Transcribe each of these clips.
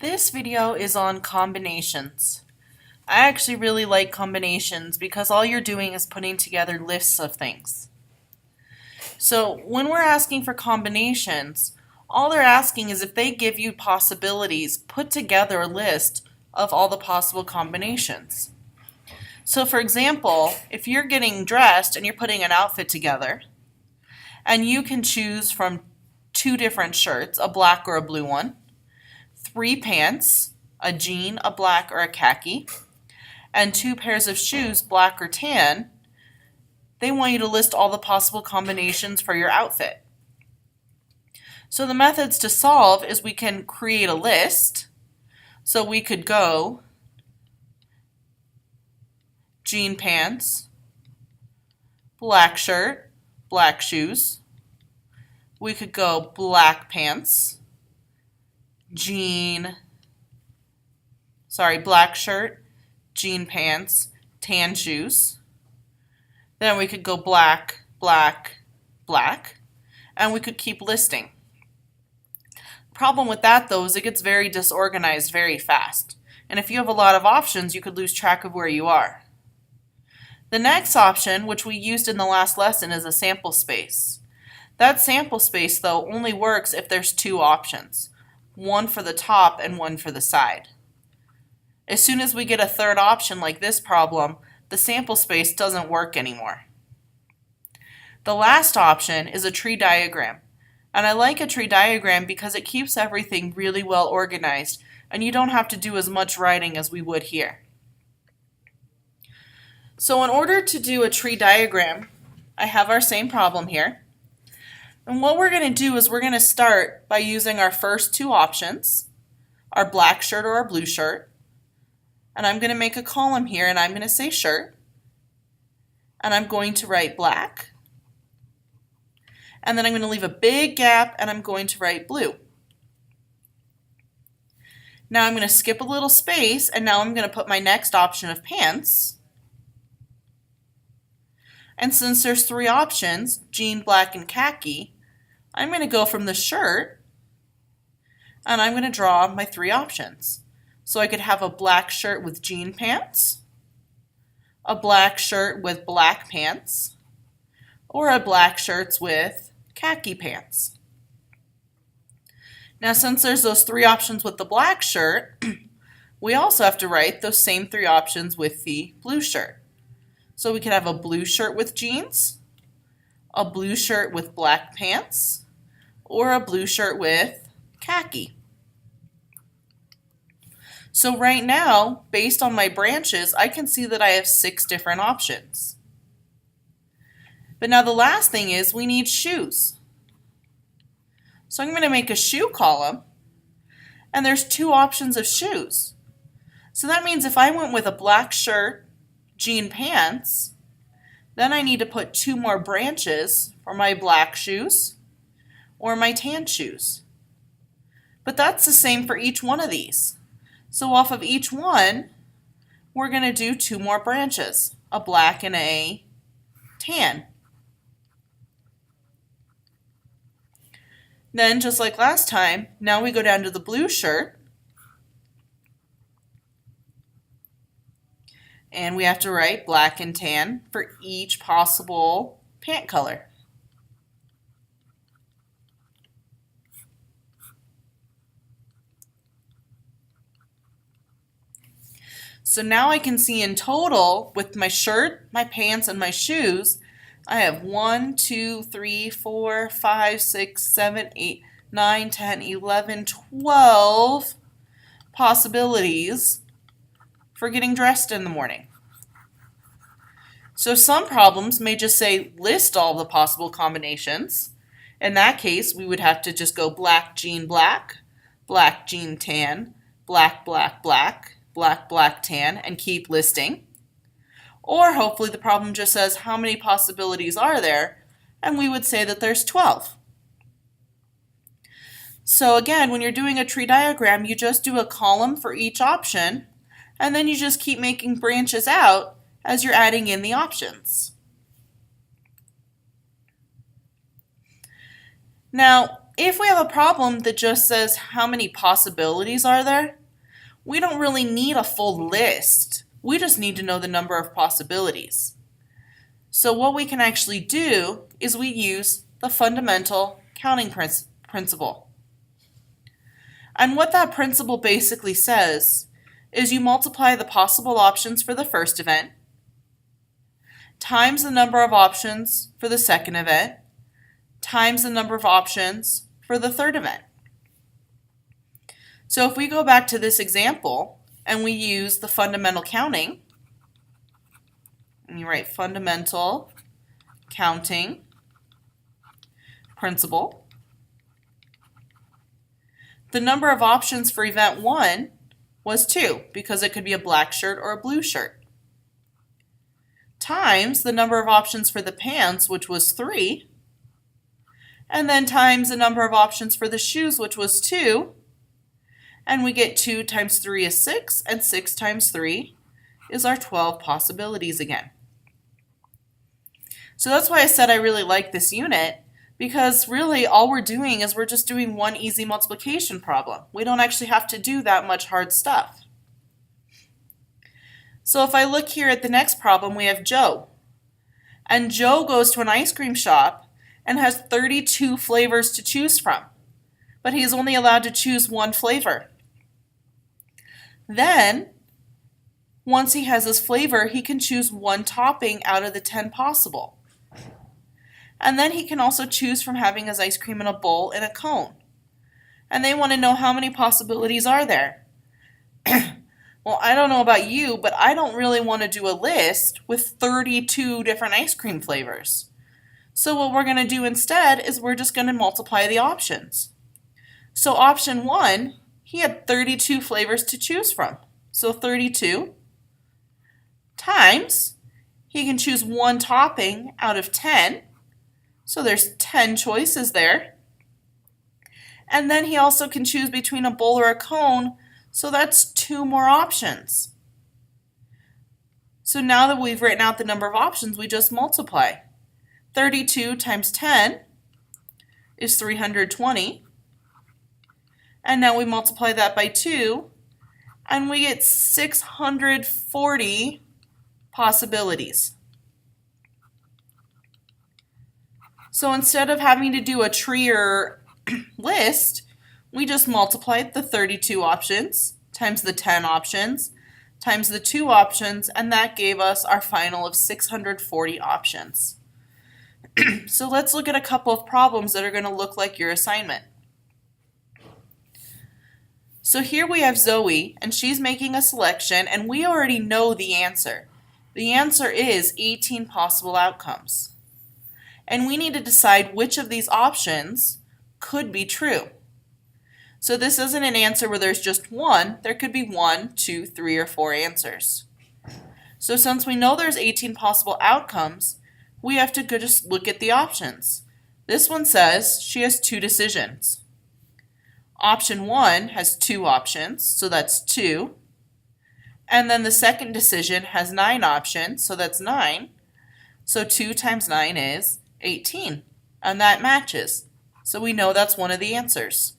This video is on combinations. I actually really like combinations because all you're doing is putting together lists of things. So when we're asking for combinations, all they're asking is if they give you possibilities, put together a list of all the possible combinations. So for example, if you're getting dressed and you're putting an outfit together, and you can choose from two different shirts, a black or a blue one, 3 pants, a jean, a black or a khaki, and 2 pairs of shoes, black or tan, they want you to list all the possible combinations for your outfit. So the methods to solve is we can create a list. So we could go jean pants, black shirt, black shoes. We could go black pants, black shirt, jean pants, tan shoes. Then we could go black, black, black, and we could keep listing. Problem with that though is it gets very disorganized very fast. And if you have a lot of options, you could lose track of where you are. The next option, which we used in the last lesson, is a sample space. That sample space though only works if there's 2 options, one for the top and one for the side. As soon as we get a third option like this problem, the sample space doesn't work anymore. The last option is a tree diagram. And I like a tree diagram because it keeps everything really well organized and you don't have to do as much writing as we would here. So in order to do a tree diagram, I have our same problem here. And what we're going to do is we're going to start by using our first 2 options, our black shirt or our blue shirt. And I'm going to make a column here and I'm going to say shirt. And I'm going to write black. And then I'm going to leave a big gap and I'm going to write blue. Now I'm going to skip a little space and now I'm going to put my next option of pants. And since there's 3 options, jean, black, and khaki, I'm going to go from the shirt and I'm going to draw my 3 options. So I could have a black shirt with jean pants, a black shirt with black pants, or a black shirt with khaki pants. Now since there's those 3 options with the black shirt, we also have to write those same 3 options with the blue shirt. So we could have a blue shirt with jeans, a blue shirt with black pants, or a blue shirt with khaki. So right now, based on my branches, I can see that I have 6 different options. But now the last thing is we need shoes. So I'm going to make a shoe column, and there's 2 options of shoes. So that means if I went with a black shirt, jean pants, then I need to put 2 more branches for my black shoes or my tan shoes. But that's the same for each one of these. So off of each one, we're going to do 2 more branches, a black and a tan. Then, just like last time, now we go down to the blue shirt. And we have to write black and tan for each possible pant color. So now I can see in total, with my shirt, my pants, and my shoes, I have 1, 2, 3, 4, 5, 6, 7, 8, 9, 10, 11, 12 possibilities for getting dressed in the morning. So some problems may just say list all the possible combinations. In that case, we would have to just go black jean black, black jean tan, black black black, black black tan, and keep listing. Or hopefully the problem just says how many possibilities are there, and we would say that there's 12. So again, when you're doing a tree diagram, you just do a column for each option, and then you just keep making branches out as you're adding in the options. Now, if we have a problem that just says how many possibilities are there, we don't really need a full list. We just need to know the number of possibilities. So what we can actually do is we use the fundamental counting principle. And what that principle basically says is you multiply the possible options for the first event times the number of options for the second event times the number of options for the third event. So if we go back to this example and we use the fundamental counting, and you write fundamental counting principle, the number of options for event 1 was 2 because it could be a black shirt or a blue shirt, times the number of options for the pants, which was 3, and then times the number of options for the shoes, which was 2, and we get 2 times 3 is 6, and 6 times 3 is our 12 possibilities again. So that's why I said I really like this unit, because really all we're doing is we're just doing one easy multiplication problem. We don't actually have to do that much hard stuff. So if I look here at the next problem, we have Joe. And Joe goes to an ice cream shop and has 32 flavors to choose from, but he's only allowed to choose one flavor. Then, once he has his flavor, he can choose one topping out of the 10 possible. And then he can also choose from having his ice cream in a bowl and a cone. And they want to know how many possibilities are there. Well, I don't know about you, but I don't really want to do a list with 32 different ice cream flavors. So what we're going to do instead is we're just going to multiply the options. So option 1, he had 32 flavors to choose from. So 32 times, he can choose one topping out of 10. So there's 10 choices there. And then he also can choose between a bowl or a cone, so that's 2 more options. So now that we've written out the number of options, we just multiply. 32 times 10 is 320. And now we multiply that by 2, and we get 640 possibilities. So instead of having to do a tree or list, we just multiplied the 32 options times the 10 options times the 2 options, and that gave us our final of 640 options. So let's look at a couple of problems that are going to look like your assignment. So here we have Zoe, and she's making a selection, and we already know the answer. The answer is 18 possible outcomes. And we need to decide which of these options could be true. So this isn't an answer where there's just one. There could be 1, 2, 3, or 4 answers. So since we know there's 18 possible outcomes, we have to just look at the options. This one says she has 2 decisions. Option 1 has 2 options, so that's 2. And then the second decision has 9 options, so that's 9. So 2 times 9 is 18, and that matches. So we know that's one of the answers.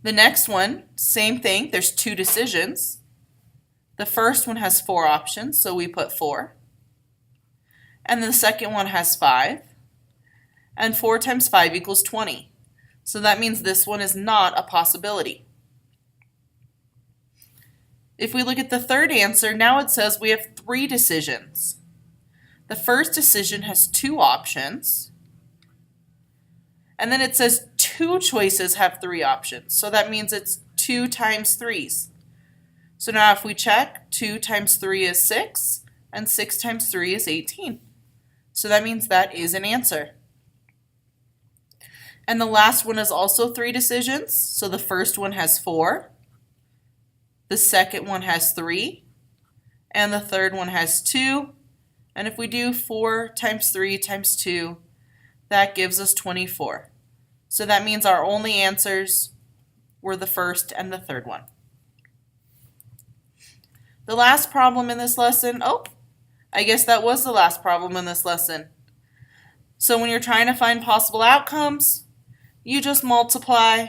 The next one, same thing, there's 2 decisions. The first one has 4 options, so we put 4. And the second one has 5. And 4 times 5 equals 20. So that means this one is not a possibility. If we look at the third answer, now it says we have 3 decisions. The first decision has 2 options. And then it says 2 choices have 3 options. So that means it's 2 times 3's. So now if we check, 2 times 3 is 6, and 6 times 3 is 18. So that means that is an answer. And the last one is also 3 decisions. So the first one has 4. The second one has 3. And the third one has 2. And if we do 4 times 3 times 2, that gives us 24. So that means our only answers were the first and the third one. The last problem in this lesson, I guess that was the last problem in this lesson. So when you're trying to find possible outcomes, You just multiply